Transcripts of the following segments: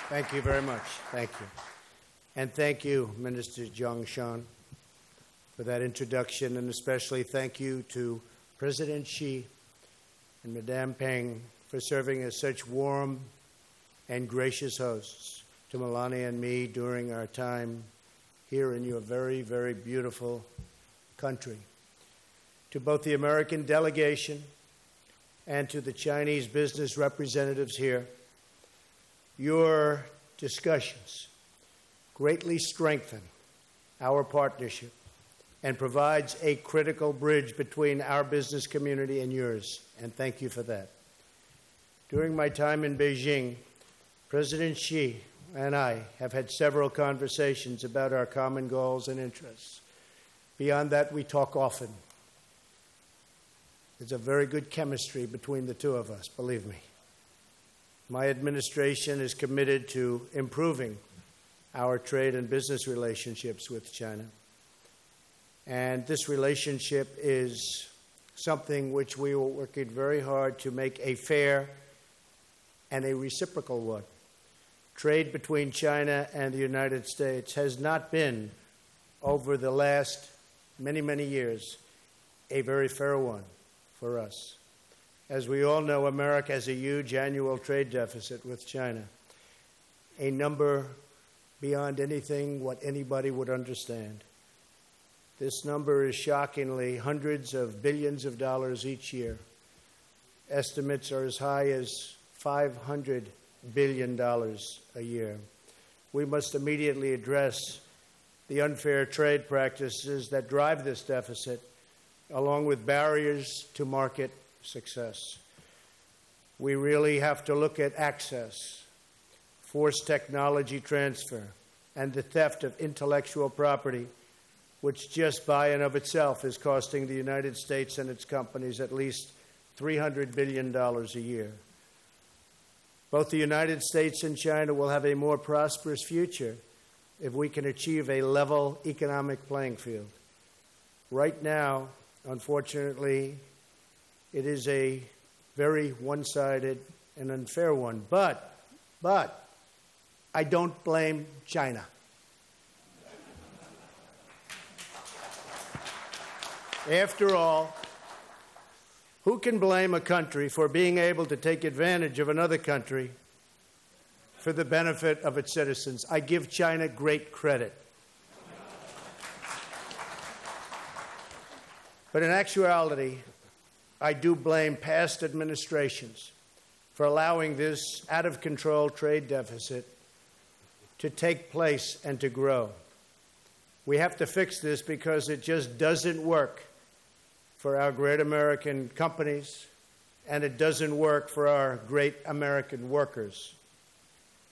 Thank you very much. Thank you. And thank you, Minister Zhang Shan, for that introduction, and especially thank you to President Xi and Madame Peng for serving as such warm and gracious hosts to Melania and me during our time here in your very, very beautiful country. To both the American delegation and to the Chinese business representatives here, your discussions greatly strengthen our partnership and provides a critical bridge between our business community and yours, and thank you for that. During my time in Beijing, President Xi and I have had several conversations about our common goals and interests. Beyond that, we talk often. There's a very good chemistry between the two of us, believe me. My administration is committed to improving our trade and business relationships with China. And this relationship is something which we are working very hard to make a fair and a reciprocal one. Trade between China and the United States has not been, over the last many, many years, a very fair one for us. As we all know, America has a huge annual trade deficit with China, a number beyond anything what anybody would understand. This number is shockingly hundreds of billions of dollars each year. Estimates are as high as $500 billion a year. We must immediately address the unfair trade practices that drive this deficit, along with barriers to market success. We really have to look at access, forced technology transfer, and the theft of intellectual property, which just by and of itself is costing the United States and its companies at least $300 billion a year. Both the United States and China will have a more prosperous future if we can achieve a level economic playing field. Right now, unfortunately, it is a very one-sided and unfair one. But I don't blame China. After all, who can blame a country for being able to take advantage of another country for the benefit of its citizens? I give China great credit. But in actuality, I do blame past administrations for allowing this out-of-control trade deficit to take place and to grow. We have to fix this because it just doesn't work for our great American companies, and it doesn't work for our great American workers.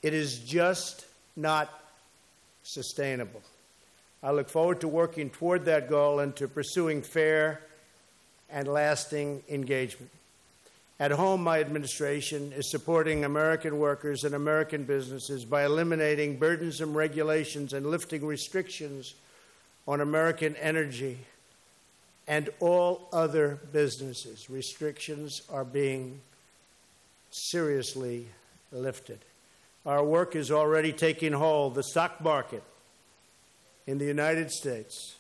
It is just not sustainable. I look forward to working toward that goal and to pursuing fair and lasting engagement. At home, my administration is supporting American workers and American businesses by eliminating burdensome regulations and lifting restrictions on American energy and all other businesses. Restrictions are being seriously lifted. Our work is already taking hold. The stock market in the United States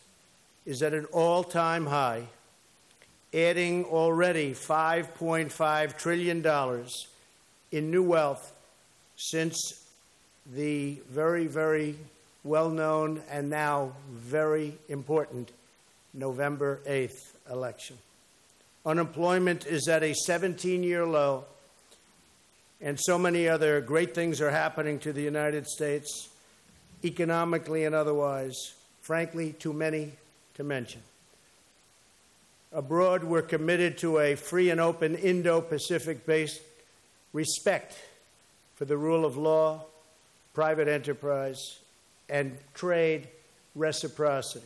is at an all-time high, adding already $5.5 trillion in new wealth since the very, very well-known and now very important November 8th election. Unemployment is at a 17-year low, and so many other great things are happening to the United States, economically and otherwise, frankly, too many to mention. Abroad, we're committed to a free and open Indo-Pacific-based respect for the rule of law, private enterprise, and trade reciprocity.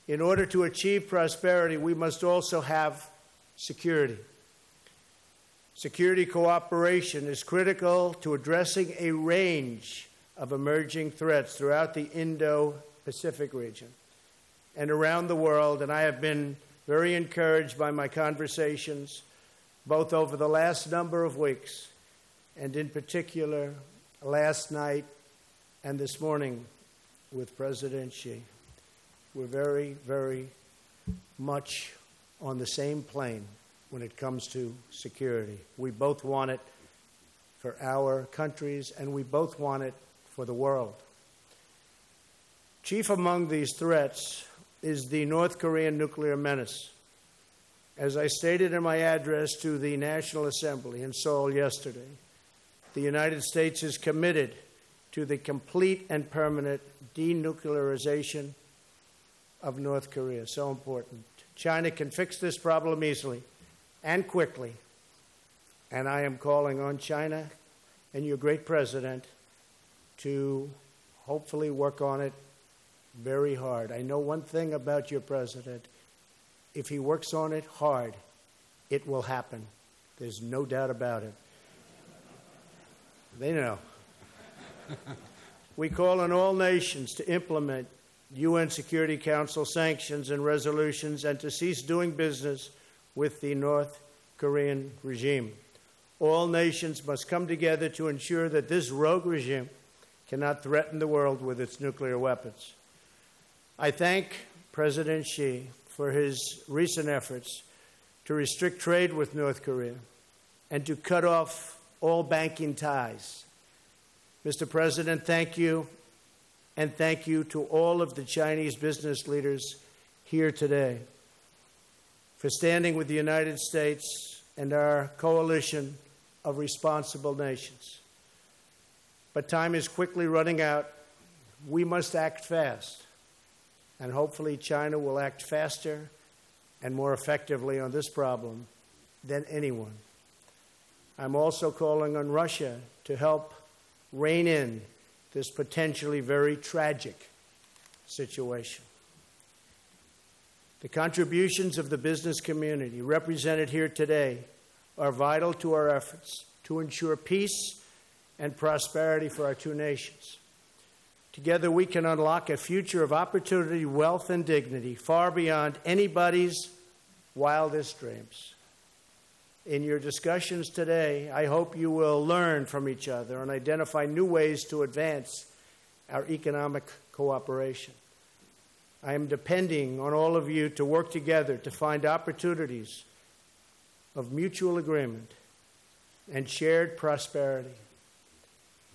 In order to achieve prosperity, we must also have security. Security cooperation is critical to addressing a range of emerging threats throughout the Indo-Pacific region and around the world, and I have been very encouraged by my conversations, both over the last number of weeks and in particular last night and this morning with President Xi. We're very, very much on the same plane when it comes to security. We both want it for our countries, and we both want it for the world. Chief among these threats is the North Korean nuclear menace. As I stated in my address to the National Assembly in Seoul yesterday, the United States is committed to the complete and permanent denuclearization of North Korea. So important. China can fix this problem easily and quickly, and I am calling on China and your great president to hopefully work on it very hard. I know one thing about your president. If he works on it hard, it will happen. There's no doubt about it. They know. We call on all nations to implement UN Security Council sanctions and resolutions and to cease doing business with the North Korean regime. All nations must come together to ensure that this rogue regime cannot threaten the world with its nuclear weapons. I thank President Xi for his recent efforts to restrict trade with North Korea and to cut off all banking ties. Mr. President, thank you, and thank you to all of the Chinese business leaders here today for standing with the United States and our coalition of responsible nations. But time is quickly running out. We must act fast. And hopefully China will act faster and more effectively on this problem than anyone. I'm also calling on Russia to help rein in this potentially very tragic situation. The contributions of the business community represented here today are vital to our efforts to ensure peace and prosperity for our two nations. Together, we can unlock a future of opportunity, wealth, and dignity far beyond anybody's wildest dreams. In your discussions today, I hope you will learn from each other and identify new ways to advance our economic cooperation. I am depending on all of you to work together to find opportunities of mutual agreement and shared prosperity.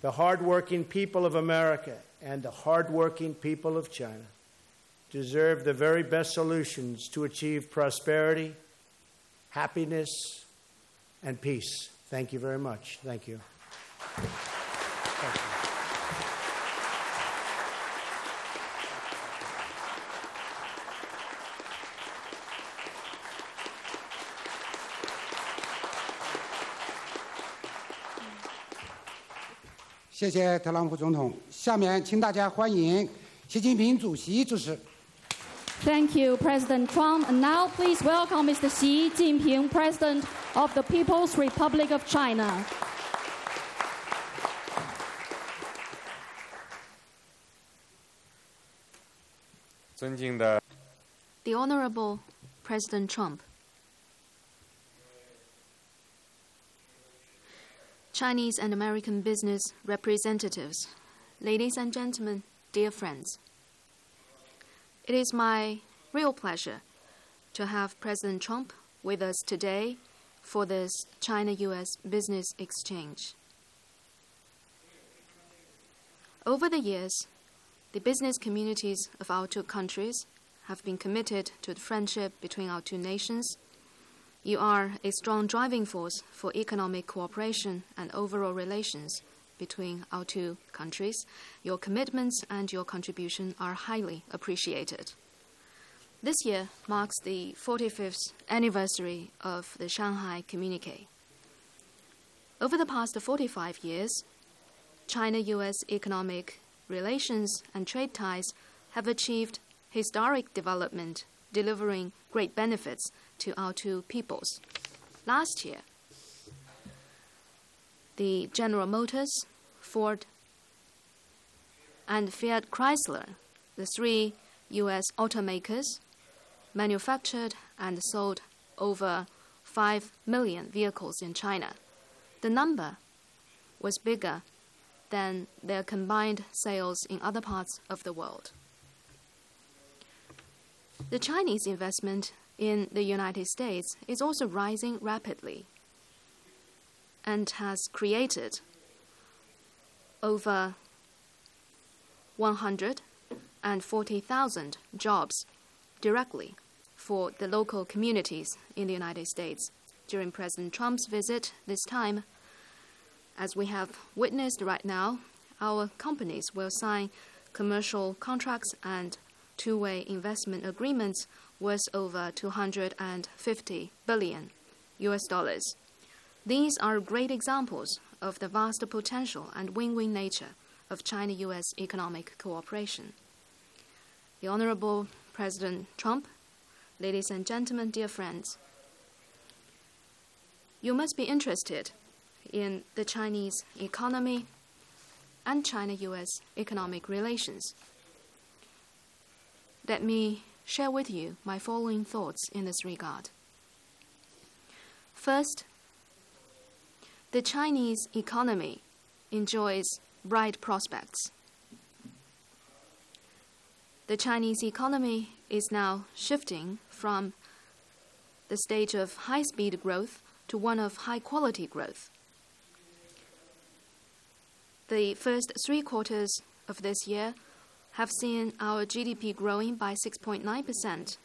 The hardworking people of America and the hardworking people of China deserve the very best solutions to achieve prosperity, happiness, and peace. Thank you very much. Thank you. Thank you. 谢谢特朗普总统。下面请大家欢迎习近平主席致辞。 Thank you, President Trump. And now please welcome Mr. Xi Jinping, President of the People's Republic of China. The Honorable President Trump, Chinese and American business representatives, ladies and gentlemen, dear friends. It is my real pleasure to have President Trump with us today for this China-US business exchange. Over the years, the business communities of our two countries have been committed to the friendship between our two nations. You are a strong driving force for economic cooperation and overall relations between our two countries. Your commitments and your contribution are highly appreciated. This year marks the 45th anniversary of the Shanghai Communique. Over the past 45 years, China-US economic relations and trade ties have achieved historic development, delivering great benefits to our two peoples. Last year, the General Motors, Ford, and Fiat Chrysler, the three U.S. automakers, manufactured and sold over 5 million vehicles in China. The number was bigger than their combined sales in other parts of the world. The Chinese investment in the United States is also rising rapidly and has created over 140,000 jobs directly for the local communities in the United States. During President Trump's visit this time, as we have witnessed right now, our companies will sign commercial contracts and two-way investment agreements worth over $250 billion. These are great examples of the vast potential and win-win nature of China-US economic cooperation. The Honorable President Trump, ladies and gentlemen, dear friends, you must be interested in the Chinese economy and China-US economic relations. Let me share with you my following thoughts in this regard. First, the Chinese economy enjoys bright prospects. The Chinese economy is now shifting from the stage of high-speed growth to one of high-quality growth. The first 3 quarters of this year have seen our GDP growing by 6.9%.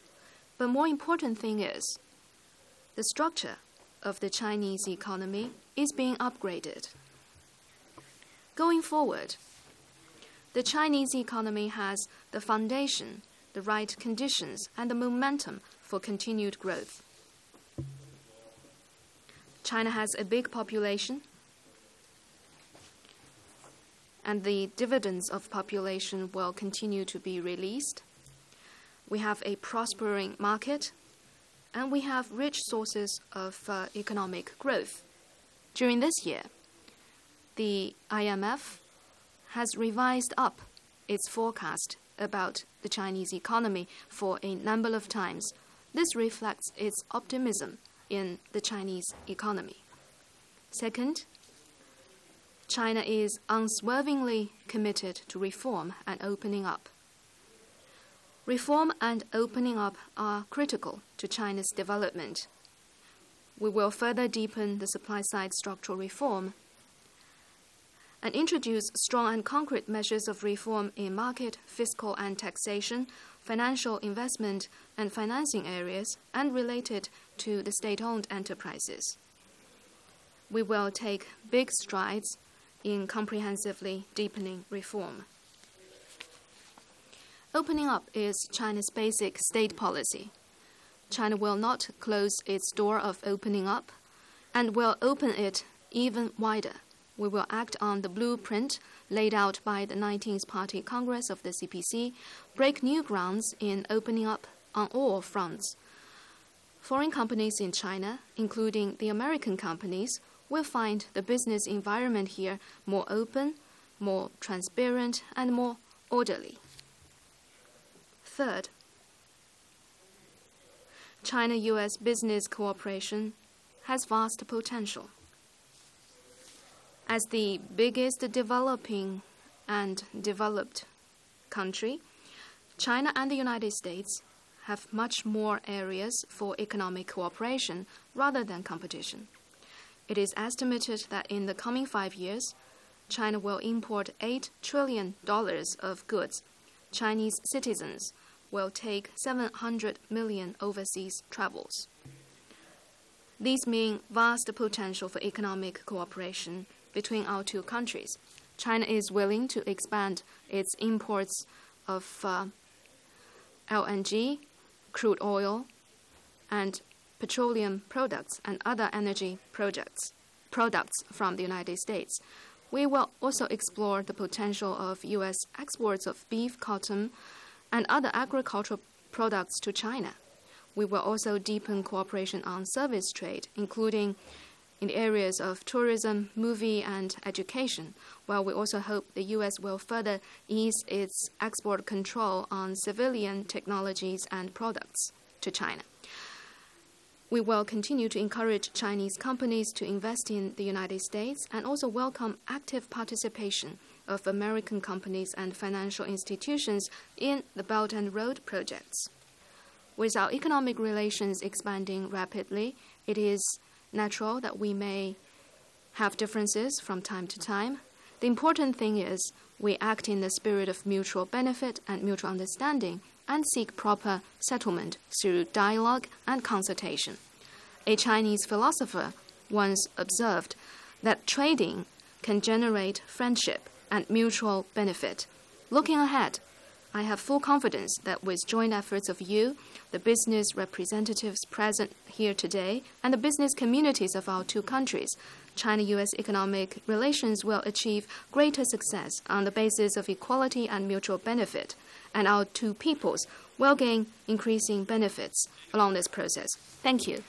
But more important thing is, the structure of the Chinese economy is being upgraded. Going forward, the Chinese economy has the foundation, the right conditions, and the momentum for continued growth. China has a big population, and the dividends of population will continue to be released. We have a prospering market, and we have rich sources of economic growth. During this year, the IMF has revised up its forecast about the Chinese economy for a number of times. This reflects its optimism in the Chinese economy. Second, China is unswervingly committed to reform and opening up. Reform and opening up are critical to China's development. We will further deepen the supply-side structural reform and introduce strong and concrete measures of reform in market, fiscal and taxation, financial investment and financing areas, and related to the state-owned enterprises. We will take big strides in comprehensively deepening reform. Opening up is China's basic state policy. China will not close its door of opening up and will open it even wider. We will act on the blueprint laid out by the 19th Party Congress of the CPC, break new grounds in opening up on all fronts. Foreign companies in China, including the American companies, will find the business environment here more open, more transparent, and more orderly. Third, China-US business cooperation has vast potential. As the biggest developing and developed country, China and the United States have much more areas for economic cooperation rather than competition. It is estimated that in the coming 5 years, China will import $8 trillion of goods. Chinese citizens will take 700 million overseas travels. These mean vast potential for economic cooperation between our two countries. China is willing to expand its imports of LNG, crude oil, and petroleum products and other energy products from the United States. We will also explore the potential of U.S. exports of beef, cotton, and other agricultural products to China. We will also deepen cooperation on service trade, including in the areas of tourism, movie, and education, while we also hope the U.S. will further ease its export control on civilian technologies and products to China. We will continue to encourage Chinese companies to invest in the United States and also welcome active participation of American companies and financial institutions in the Belt and Road projects. With our economic relations expanding rapidly, it is natural that we may have differences from time to time. The important thing is we act in the spirit of mutual benefit and mutual understanding and seek proper settlement through dialogue and consultation. A Chinese philosopher once observed that trading can generate friendship and mutual benefit. Looking ahead, I have full confidence that with joint efforts of you, the business representatives present here today, and the business communities of our two countries, China-US economic relations will achieve greater success on the basis of equality and mutual benefit, and our two peoples will gain increasing benefits along this process. Thank you.